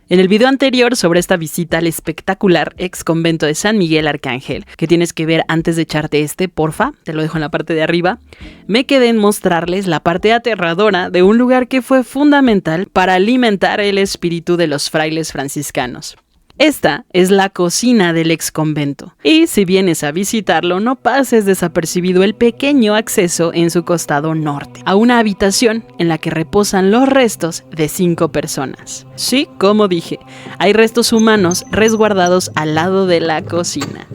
En el video anterior sobre esta visita al espectacular ex convento de San Miguel Arcángel, que tienes que ver antes de echarte porfa, te lo dejo en la parte de arriba, me quedé en mostrarles la parte aterradora de un lugar que fue fundamental para alimentar el espíritu de los frailes franciscanos. Esta es la cocina del ex convento, y si vienes a visitarlo no pases desapercibido el pequeño acceso en su costado norte, a una habitación en la que reposan los restos de 5 personas. Sí, como dije, hay restos humanos resguardados al lado de la cocina.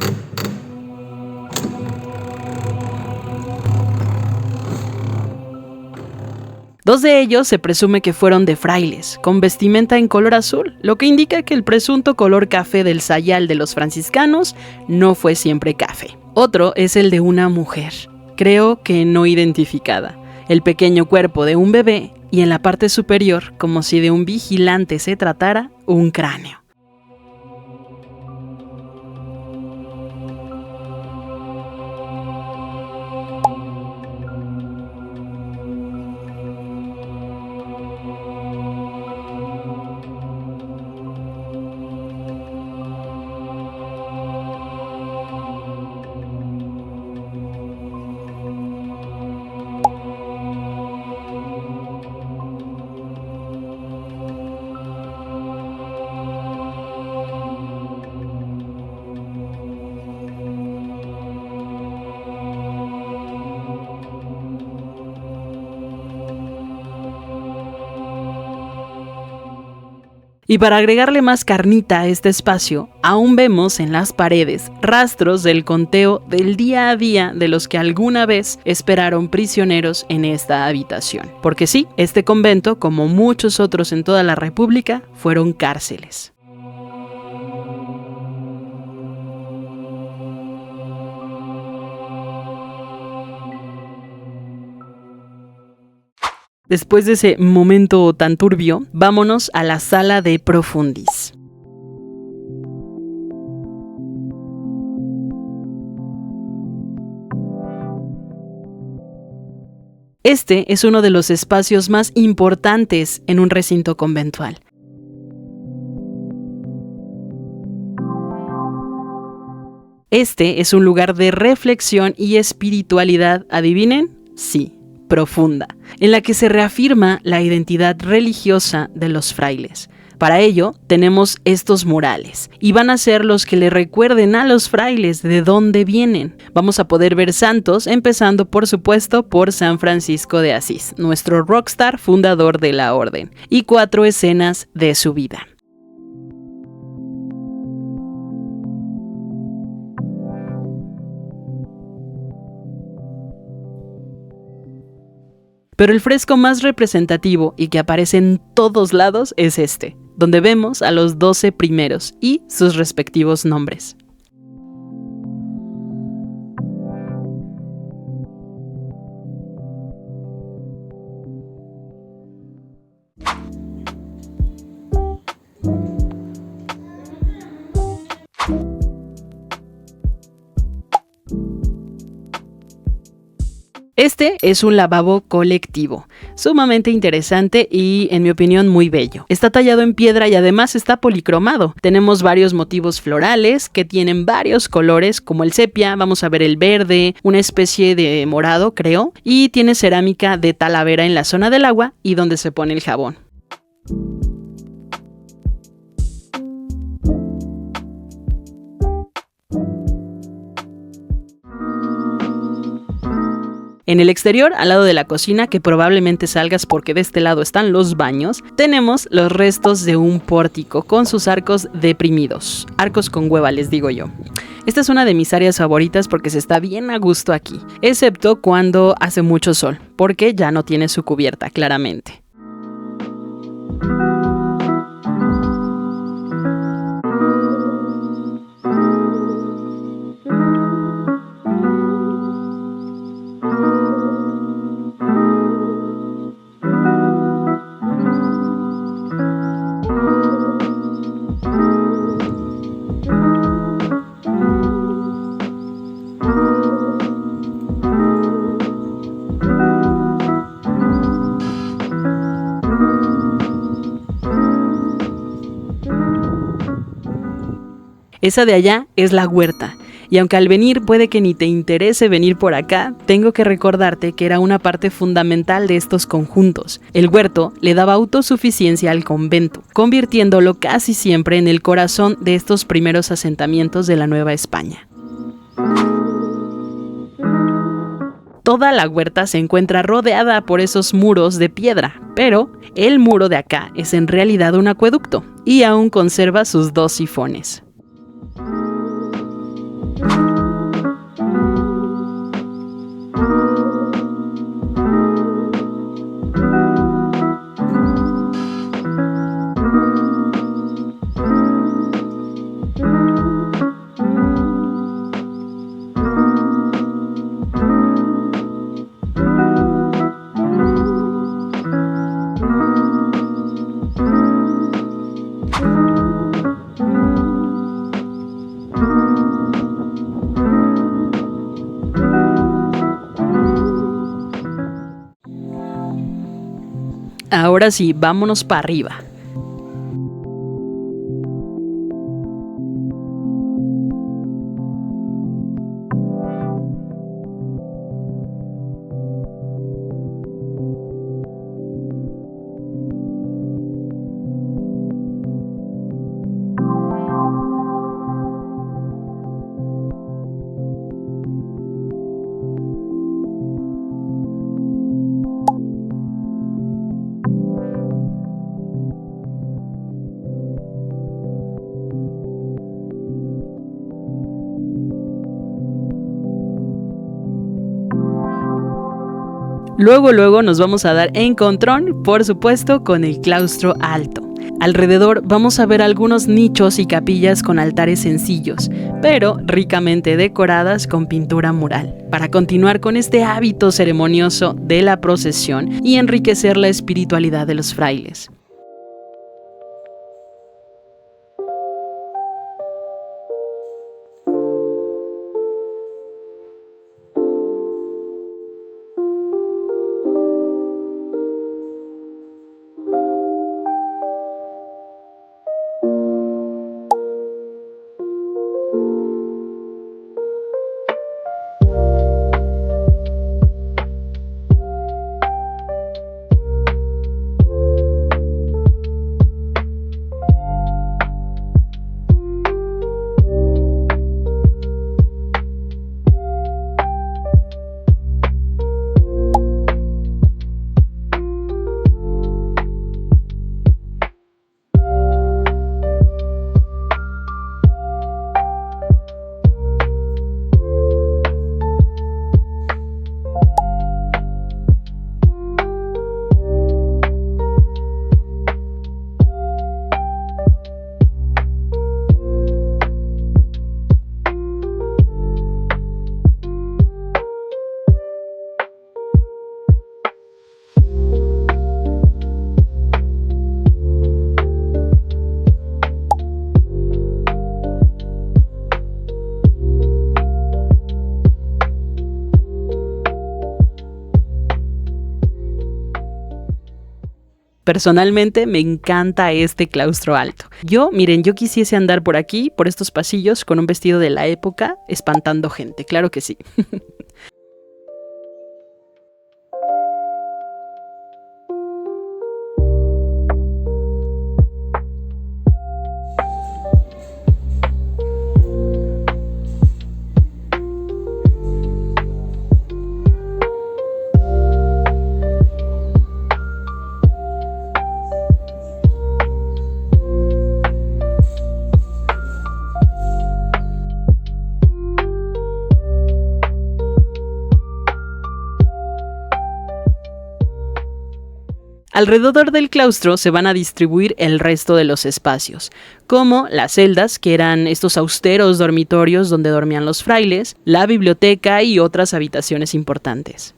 Dos de ellos se presume que fueron de frailes, con vestimenta en color azul, lo que indica que el presunto color café del sayal de los franciscanos no fue siempre café. Otro es el de una mujer, creo que no identificada, el pequeño cuerpo de un bebé y en la parte superior, como si de un vigilante se tratara, un cráneo. Y para agregarle más carnita a este espacio, aún vemos en las paredes rastros del conteo del día a día de los que alguna vez esperaron prisioneros en esta habitación. Porque sí, este convento, como muchos otros en toda la República, fueron cárceles. Después de ese momento tan turbio, vámonos a la sala de Profundis. Este es uno de los espacios más importantes en un recinto conventual. Este es un lugar de reflexión y espiritualidad, ¿adivinen? Sí. Profunda, en la que se reafirma la identidad religiosa de los frailes. Para ello, tenemos estos murales, y van a ser los que le recuerden a los frailes de dónde vienen. Vamos a poder ver santos, empezando por supuesto por San Francisco de Asís, nuestro rockstar fundador de la orden, y 4 escenas de su vida. Pero el fresco más representativo y que aparece en todos lados es este, donde vemos a los 12 primeros y sus respectivos nombres. Este es un lavabo colectivo, sumamente interesante y, en mi opinión, muy bello. Está tallado en piedra y además está policromado. Tenemos varios motivos florales que tienen varios colores, como el sepia, vamos a ver el verde, una especie de morado, creo, y tiene cerámica de talavera en la zona del agua y donde se pone el jabón. En el exterior, al lado de la cocina, que probablemente salgas porque de este lado están los baños, tenemos los restos de un pórtico con sus arcos deprimidos. Arcos con hueva, les digo yo. Esta es una de mis áreas favoritas porque se está bien a gusto aquí, excepto cuando hace mucho sol, porque ya no tiene su cubierta, claramente. Esa de allá es la huerta. Y aunque al venir puede que ni te interese venir por acá, tengo que recordarte que era una parte fundamental de estos conjuntos. El huerto le daba autosuficiencia al convento, convirtiéndolo casi siempre en el corazón de estos primeros asentamientos de la Nueva España. Toda la huerta se encuentra rodeada por esos muros de piedra, pero el muro de acá es en realidad un acueducto y aún conserva sus 2 sifones. Ahora sí, vámonos para arriba. Luego nos vamos a dar encontrón, por supuesto, con el claustro alto. Alrededor vamos a ver algunos nichos y capillas con altares sencillos, pero ricamente decoradas con pintura mural, para continuar con este hábito ceremonioso de la procesión y enriquecer la espiritualidad de los frailes. Personalmente me encanta este claustro alto. Yo quisiese andar por aquí, por estos pasillos, con un vestido de la época, espantando gente, claro que sí. Alrededor del claustro se van a distribuir el resto de los espacios, como las celdas, que eran estos austeros dormitorios donde dormían los frailes, la biblioteca y otras habitaciones importantes.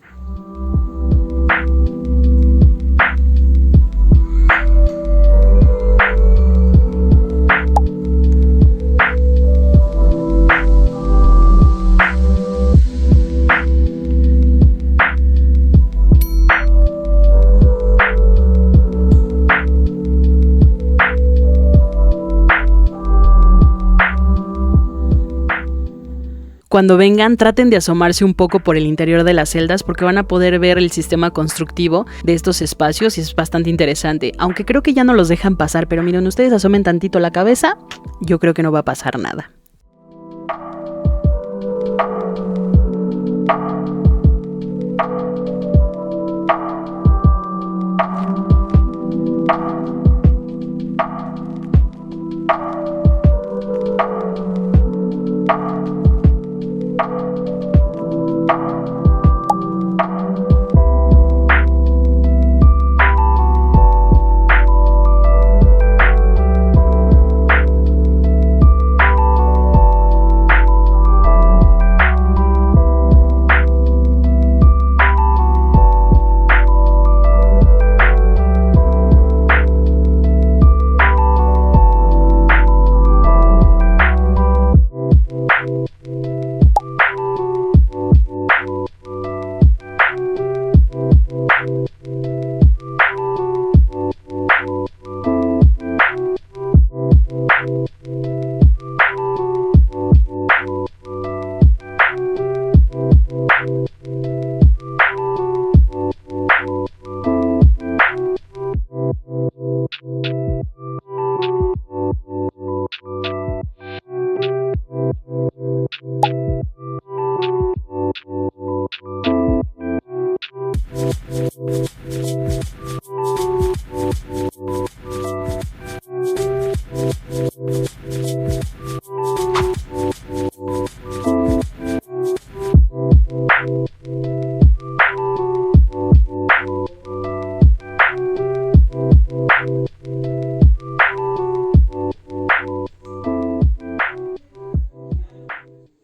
Cuando vengan, traten de asomarse un poco por el interior de las celdas porque van a poder ver el sistema constructivo de estos espacios y es bastante interesante. Aunque creo que ya no los dejan pasar, pero miren, ustedes asomen tantito la cabeza, yo creo que no va a pasar nada.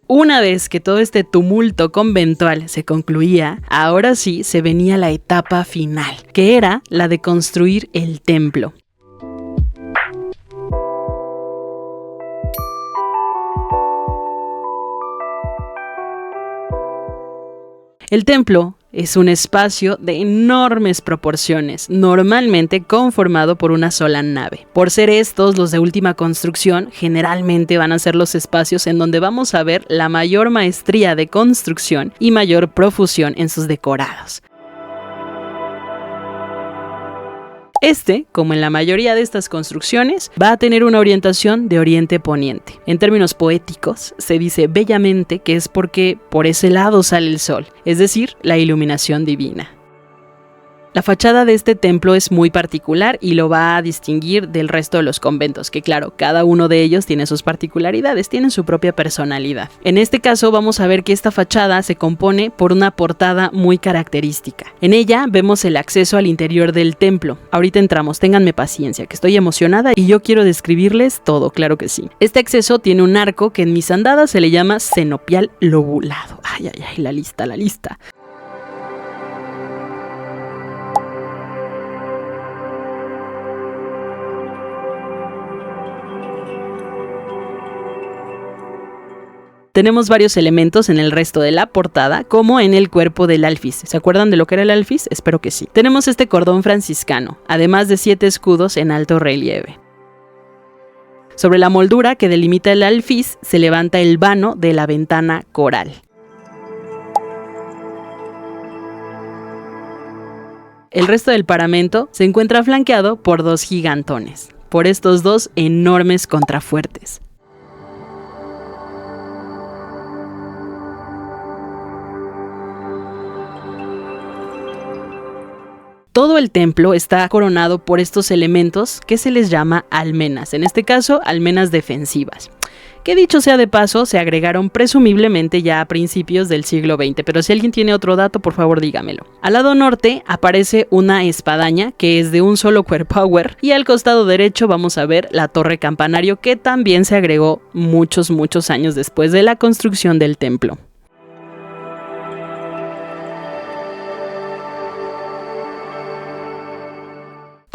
Una vez que todo este tumulto conventual se concluía, ahora sí se venía la etapa final, que era la de construir el templo. El templo es un espacio de enormes proporciones, normalmente conformado por una sola nave. Por ser estos los de última construcción, generalmente van a ser los espacios en donde vamos a ver la mayor maestría de construcción y mayor profusión en sus decorados. Este, como en la mayoría de estas construcciones, va a tener una orientación de oriente-poniente. En términos poéticos, se dice bellamente que es porque por ese lado sale el sol, es decir, la iluminación divina. La fachada de este templo es muy particular y lo va a distinguir del resto de los conventos, que claro, cada uno de ellos tiene sus particularidades, tienen su propia personalidad. En este caso vamos a ver que esta fachada se compone por una portada muy característica. En ella vemos el acceso al interior del templo. Ahorita entramos, ténganme paciencia, que estoy emocionada y yo quiero describirles todo, claro que sí. Este acceso tiene un arco que en mis andadas se le llama cenopial lobulado. Ay, la lista. Tenemos varios elementos en el resto de la portada, como en el cuerpo del alfiz. ¿Se acuerdan de lo que era el alfiz? Espero que sí. Tenemos este cordón franciscano, además de 7 escudos en alto relieve. Sobre la moldura que delimita el alfiz se levanta el vano de la ventana coral. El resto del paramento se encuentra flanqueado por 2 gigantones, por estos 2 enormes contrafuertes. Todo el templo está coronado por estos elementos que se les llama almenas, en este caso almenas defensivas, que dicho sea de paso se agregaron presumiblemente ya a principios del siglo XX, pero si alguien tiene otro dato por favor dígamelo. Al lado norte aparece una espadaña que es de un solo querpower y al costado derecho vamos a ver la torre campanario que también se agregó muchos años después de la construcción del templo.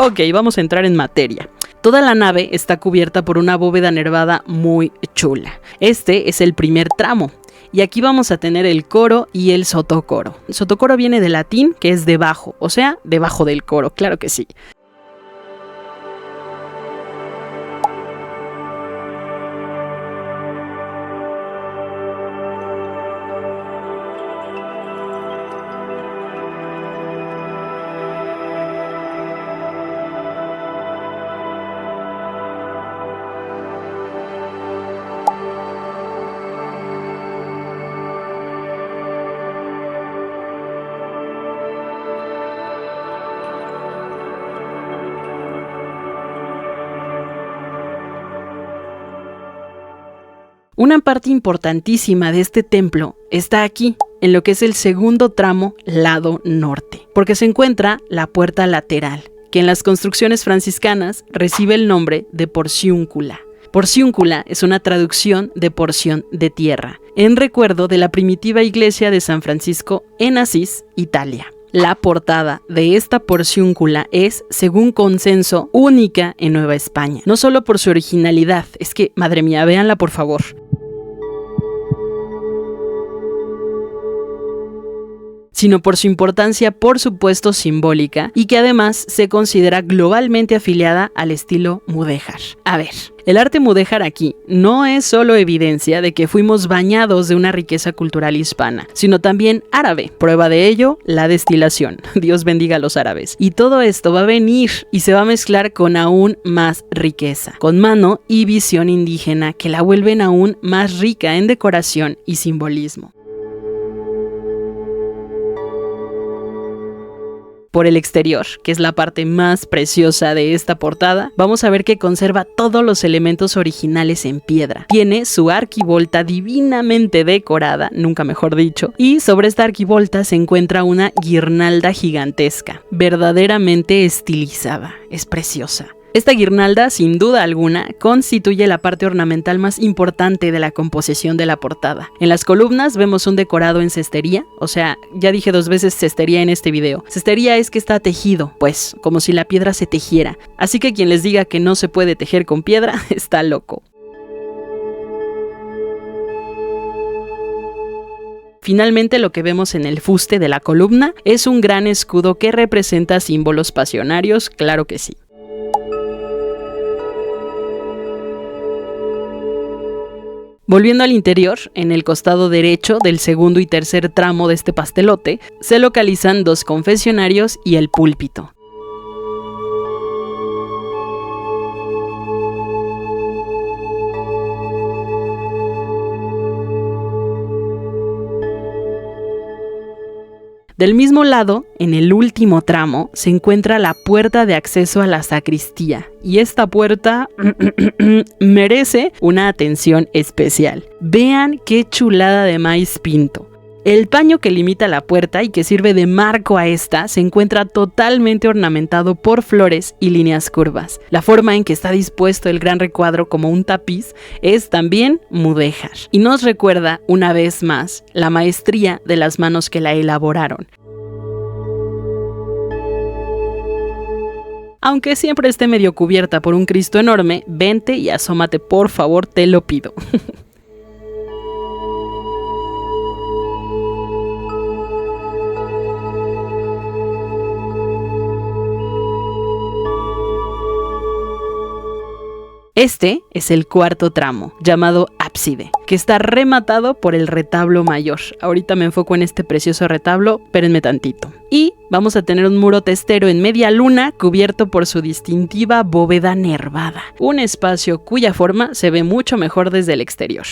Ok, vamos a entrar en materia. Toda la nave está cubierta por una bóveda nervada muy chula. Este es el primer tramo. Y aquí vamos a tener el coro y el sotocoro. El sotocoro viene del latín, que es debajo, o sea, debajo del coro, claro que sí. Una parte importantísima de este templo está aquí, en lo que es el segundo tramo lado norte, porque se encuentra la puerta lateral, que en las construcciones franciscanas recibe el nombre de porciúncula. Porciúncula es una traducción de porción de tierra, en recuerdo de la primitiva iglesia de San Francisco en Asís, Italia. La portada de esta porciúncula es, según consenso, única en Nueva España. No solo por su originalidad, es que, madre mía, véanla por favor. Sino por su importancia, por supuesto, simbólica, y que además se considera globalmente afiliada al estilo mudéjar. A ver, el arte mudéjar aquí no es solo evidencia de que fuimos bañados de una riqueza cultural hispana, sino también árabe. Prueba de ello, la destilación. Dios bendiga a los árabes. Y todo esto va a venir y se va a mezclar con aún más riqueza, con mano y visión indígena que la vuelven aún más rica en decoración y simbolismo. Por el exterior, que es la parte más preciosa de esta portada, vamos a ver que conserva todos los elementos originales en piedra. Tiene su arquivolta divinamente decorada, nunca mejor dicho, y sobre esta arquivolta se encuentra una guirnalda gigantesca, verdaderamente estilizada. Es preciosa. Esta guirnalda, sin duda alguna, constituye la parte ornamental más importante de la composición de la portada. En las columnas vemos un decorado en cestería, o sea, ya dije 2 veces cestería en este video. Cestería es que está tejido, pues, como si la piedra se tejiera. Así que quien les diga que no se puede tejer con piedra, está loco. Finalmente, lo que vemos en el fuste de la columna es un gran escudo que representa símbolos pasionarios, claro que sí. Volviendo al interior, en el costado derecho del segundo y tercer tramo de este pastelote, se localizan 2 confesionarios y el púlpito. Del mismo lado, en el último tramo, se encuentra la puerta de acceso a la sacristía, y esta puerta merece una atención especial. Vean qué chulada de maíz pinto. El paño que limita la puerta y que sirve de marco a esta se encuentra totalmente ornamentado por flores y líneas curvas. La forma en que está dispuesto el gran recuadro como un tapiz es también mudéjar y nos recuerda una vez más la maestría de las manos que la elaboraron. Aunque siempre esté medio cubierta por un Cristo enorme, vente y asómate por favor, te lo pido. Este es el cuarto tramo, llamado ábside, que está rematado por el retablo mayor. Ahorita me enfoco en este precioso retablo, espérenme tantito. Y vamos a tener un muro testero en media luna cubierto por su distintiva bóveda nervada, un espacio cuya forma se ve mucho mejor desde el exterior.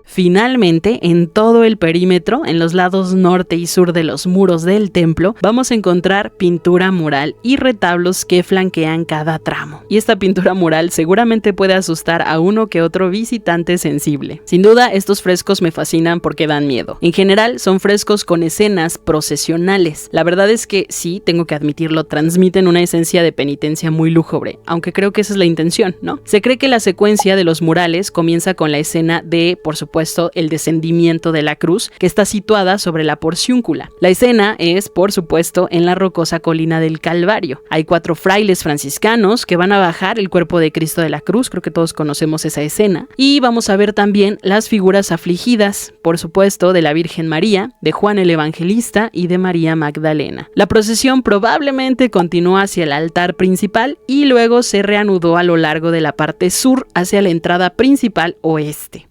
Finalmente, en todo el perímetro, en los lados norte y sur de los muros del templo, vamos a encontrar pintura mural y retablos que flanquean cada tramo. Y esta pintura mural seguramente puede asustar a uno que otro visitante sensible. Sin duda, estos frescos me fascinan porque dan miedo. En general, son frescos con escenas procesionales. La verdad es que sí, tengo que admitirlo, transmiten una esencia de penitencia muy lúgubre, aunque creo que esa es la intención, ¿no? Se cree que la secuencia de los murales comienza con la escena de, por supuesto, el descendimiento de la cruz, que está situada sobre la porciúncula. La escena es, por supuesto, en la rocosa colina del Calvario. Hay 4 frailes franciscanos que van a bajar el cuerpo de Cristo de la cruz, creo que todos conocemos esa escena, y vamos a ver también las figuras afligidas, por supuesto, de la Virgen María, de Juan el Evangelista y de María Magdalena. La procesión probablemente continuó hacia el altar principal y luego se reanudó a lo largo de la parte sur hacia la entrada principal oeste.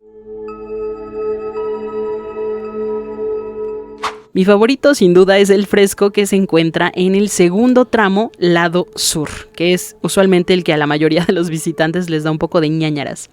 Mi favorito sin duda es el fresco que se encuentra en el segundo tramo lado sur, que es usualmente el que a la mayoría de los visitantes les da un poco de ñáñaras.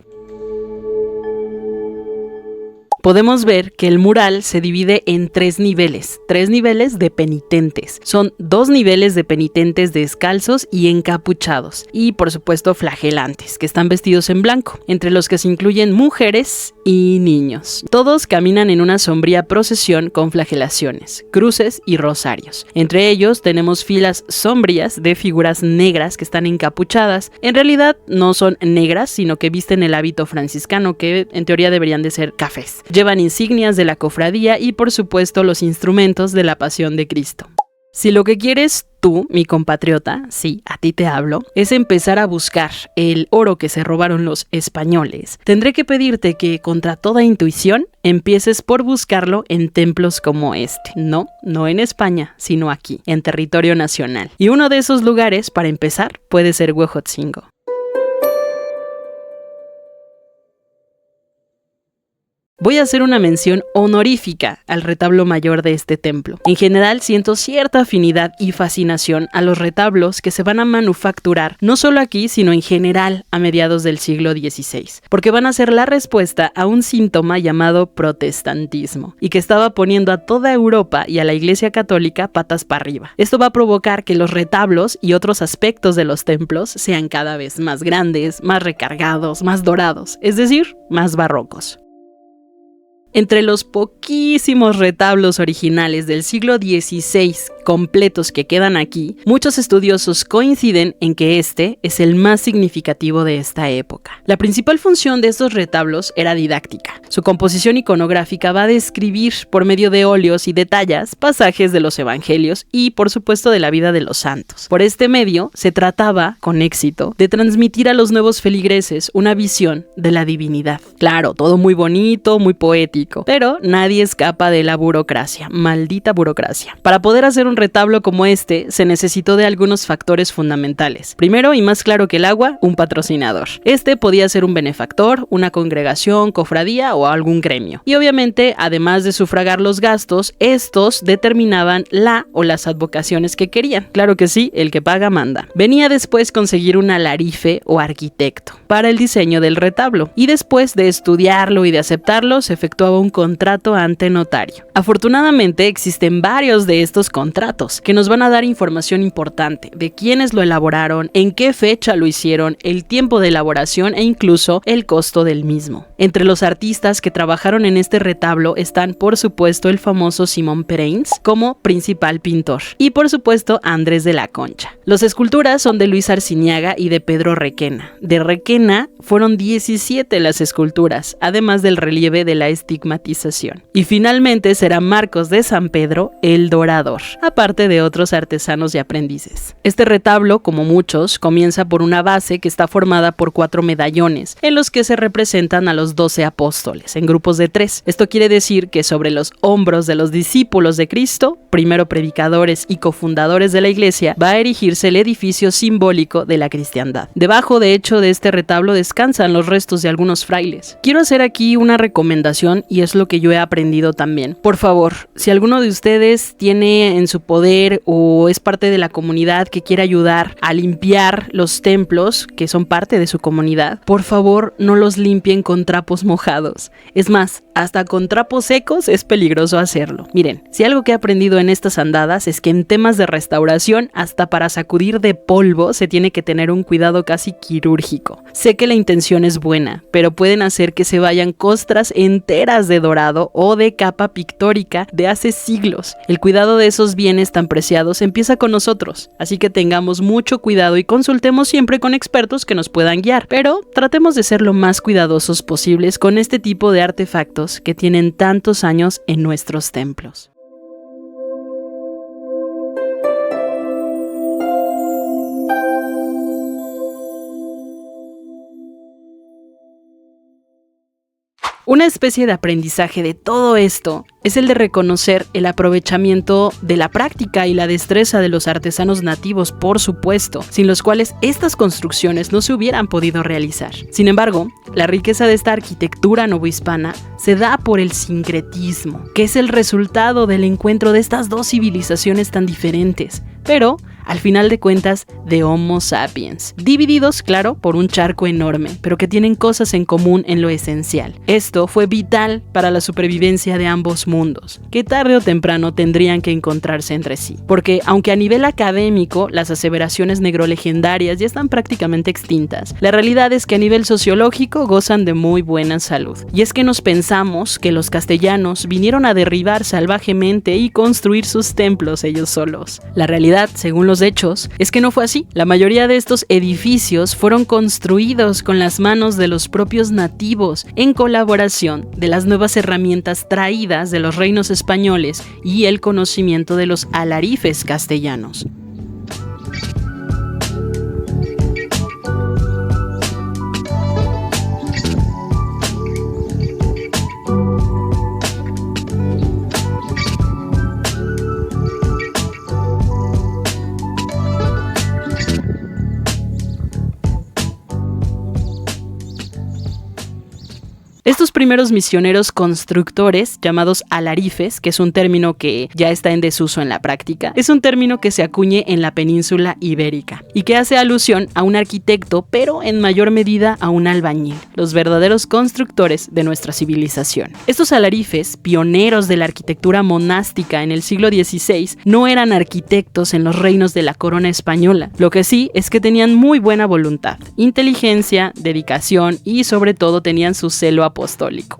podemos ver que el mural se divide en tres niveles de penitentes. Son 2 niveles de penitentes descalzos y encapuchados, y por supuesto flagelantes, que están vestidos en blanco, entre los que se incluyen mujeres y niños. Todos caminan en una sombría procesión con flagelaciones, cruces y rosarios. Entre ellos tenemos filas sombrías de figuras negras que están encapuchadas. En realidad no son negras, sino que visten el hábito franciscano, que en teoría deberían de ser cafés. Llevan insignias de la cofradía y por supuesto los instrumentos de la Pasión de Cristo. Si lo que quieres tú, mi compatriota, sí, a ti te hablo, es empezar a buscar el oro que se robaron los españoles, tendré que pedirte que, contra toda intuición, empieces por buscarlo en templos como este. No en España, sino aquí, en territorio nacional. Y uno de esos lugares, para empezar, puede ser Huejotzingo. Voy a hacer una mención honorífica al retablo mayor de este templo. En general siento cierta afinidad y fascinación a los retablos que se van a manufacturar, no solo aquí, sino en general a mediados del siglo XVI, porque van a ser la respuesta a un síntoma llamado protestantismo, y que estaba poniendo a toda Europa y a la Iglesia Católica patas para arriba. Esto va a provocar que los retablos y otros aspectos de los templos sean cada vez más grandes, más recargados, más dorados, es decir, más barrocos. Entre los poquísimos retablos originales del siglo XVI completos que quedan aquí, muchos estudiosos coinciden en que este es el más significativo de esta época. La principal función de estos retablos era didáctica. Su composición iconográfica va a describir, por medio de óleos y de tallas, pasajes de los evangelios y, por supuesto, de la vida de los santos. Por este medio, se trataba, con éxito, de transmitir a los nuevos feligreses una visión de la divinidad. Claro, todo muy bonito, muy poético, pero nadie escapa de la burocracia, maldita burocracia. Para poder hacer un retablo como este, se necesitó de algunos factores fundamentales. Primero, y más claro que el agua, un patrocinador. Este podía ser un benefactor, una congregación, cofradía o algún gremio. Y obviamente, además de sufragar los gastos, estos determinaban la o las advocaciones que querían. Claro que sí, el que paga manda. Venía después conseguir un alarife o arquitecto para el diseño del retablo, y después de estudiarlo y de aceptarlo, se efectuaba un contrato ante notario. Afortunadamente existen varios de estos contratos que nos van a dar información importante de quiénes lo elaboraron, en qué fecha lo hicieron, el tiempo de elaboración e incluso el costo del mismo. Entre los artistas que trabajaron en este retablo están, por supuesto, el famoso Simón Pereins como principal pintor y, por supuesto, Andrés de la Concha. Las esculturas son de Luis Arciniaga y de Pedro Requena. De Requena fueron 17 las esculturas, además del relieve de la estigmatización. Y finalmente será Marcos de San Pedro el Dorador, aparte de otros artesanos y aprendices. Este retablo, como muchos, comienza por una base que está formada por 4 medallones, en los que se representan a los 12 apóstoles, en grupos de 3. Esto quiere decir que sobre los hombros de los discípulos de Cristo, primero predicadores y cofundadores de la iglesia, va a erigirse el edificio simbólico de la cristiandad. Debajo, de hecho, de este retablo descansan los restos de algunos frailes. Quiero hacer aquí una recomendación, y es lo que yo he aprendido también. Por favor, si alguno de ustedes tiene en su poder o es parte de la comunidad que quiere ayudar a limpiar los templos que son parte de su comunidad, por favor no los limpien con trapos mojados. Es más, hasta con trapos secos es peligroso hacerlo. Miren, si algo que he aprendido en estas andadas es que en temas de restauración, hasta para sacudir de polvo se tiene que tener un cuidado casi quirúrgico. Sé que la intención es buena, pero pueden hacer que se vayan costras enteras de dorado o de capa pictórica de hace siglos. El cuidado de esos bienes tan preciados empieza con nosotros, así que tengamos mucho cuidado y consultemos siempre con expertos que nos puedan guiar, pero tratemos de ser lo más cuidadosos posibles con este tipo de artefactos que tienen tantos años en nuestros templos. Una especie de aprendizaje de todo esto es el de reconocer el aprovechamiento de la práctica y la destreza de los artesanos nativos, por supuesto, sin los cuales estas construcciones no se hubieran podido realizar. Sin embargo, la riqueza de esta arquitectura novohispana se da por el sincretismo, que es el resultado del encuentro de estas dos civilizaciones tan diferentes, pero al final de cuentas, de Homo sapiens. Divididos, claro, por un charco enorme, pero que tienen cosas en común en lo esencial. Esto fue vital para la supervivencia de ambos mundos, que tarde o temprano tendrían que encontrarse entre sí. Porque, aunque a nivel académico las aseveraciones negrolegendarias ya están prácticamente extintas, la realidad es que a nivel sociológico gozan de muy buena salud. Y es que nos pensamos que los castellanos vinieron a derribar salvajemente y construir sus templos ellos solos. La realidad, según los hechos, es que no fue así. La mayoría de estos edificios fueron construidos con las manos de los propios nativos, en colaboración de las nuevas herramientas traídas de los reinos españoles y el conocimiento de los alarifes castellanos. Estos primeros misioneros constructores, llamados alarifes, que es un término que ya está en desuso en la práctica, es un término que se acuñe en la península ibérica y que hace alusión a un arquitecto, pero en mayor medida a un albañil, los verdaderos constructores de nuestra civilización. Estos alarifes, pioneros de la arquitectura monástica en el siglo XVI, no eran arquitectos en los reinos de la corona española. Lo que sí es que tenían muy buena voluntad, inteligencia, dedicación y sobre todo tenían su celo apostólico.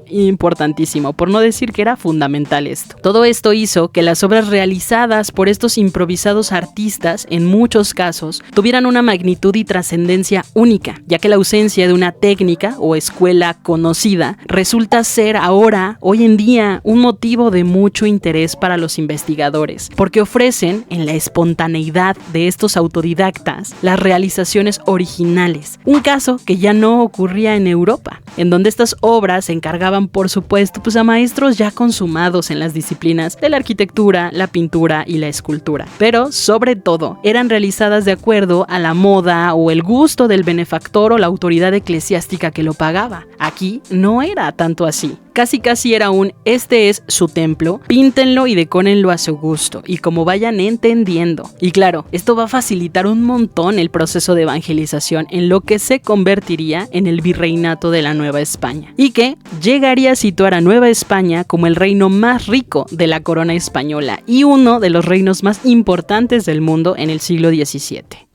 Importantísimo, por no decir que era fundamental esto. Todo esto hizo que las obras realizadas por estos improvisados artistas, en muchos casos, tuvieran una magnitud y trascendencia única, ya que la ausencia de una técnica o escuela conocida resulta ser ahora, hoy en día, un motivo de mucho interés para los investigadores, porque ofrecen, en la espontaneidad de estos autodidactas, las realizaciones originales. Un caso que ya no ocurría en Europa, en donde estas obras se encargaban, por supuesto, a maestros ya consumados en las disciplinas de la arquitectura, la pintura y la escultura. Pero, sobre todo, eran realizadas de acuerdo a la moda o el gusto del benefactor o la autoridad eclesiástica que lo pagaba. Aquí no era tanto así. Casi era este es su templo, píntenlo y decórenlo a su gusto, y como vayan entendiendo. Y claro, esto va a facilitar un montón el proceso de evangelización en lo que se convertiría en el virreinato de la Nueva España, y que llegaría a situar a Nueva España como el reino más rico de la corona española y uno de los reinos más importantes del mundo en el siglo XVII.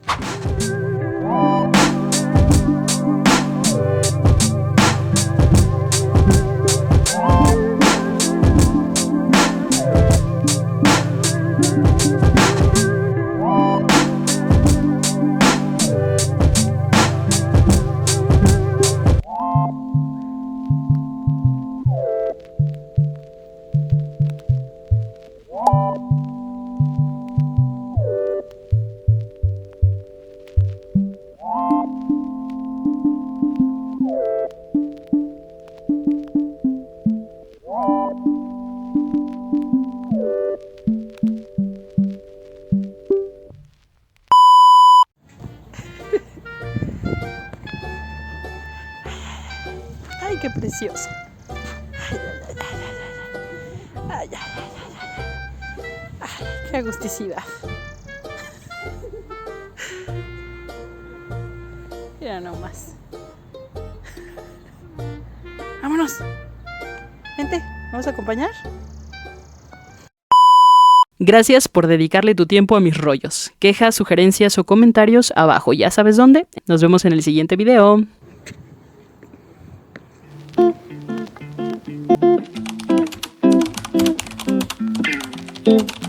¡Ay, qué precioso! ¡Ay, qué agusticidad! Mira nomás. ¡Vámonos! Vente, ¿vamos a acompañar? Gracias por dedicarle tu tiempo a mis rollos. Quejas, sugerencias o comentarios abajo. ¿Ya sabes dónde? Nos vemos en el siguiente video. Thank you.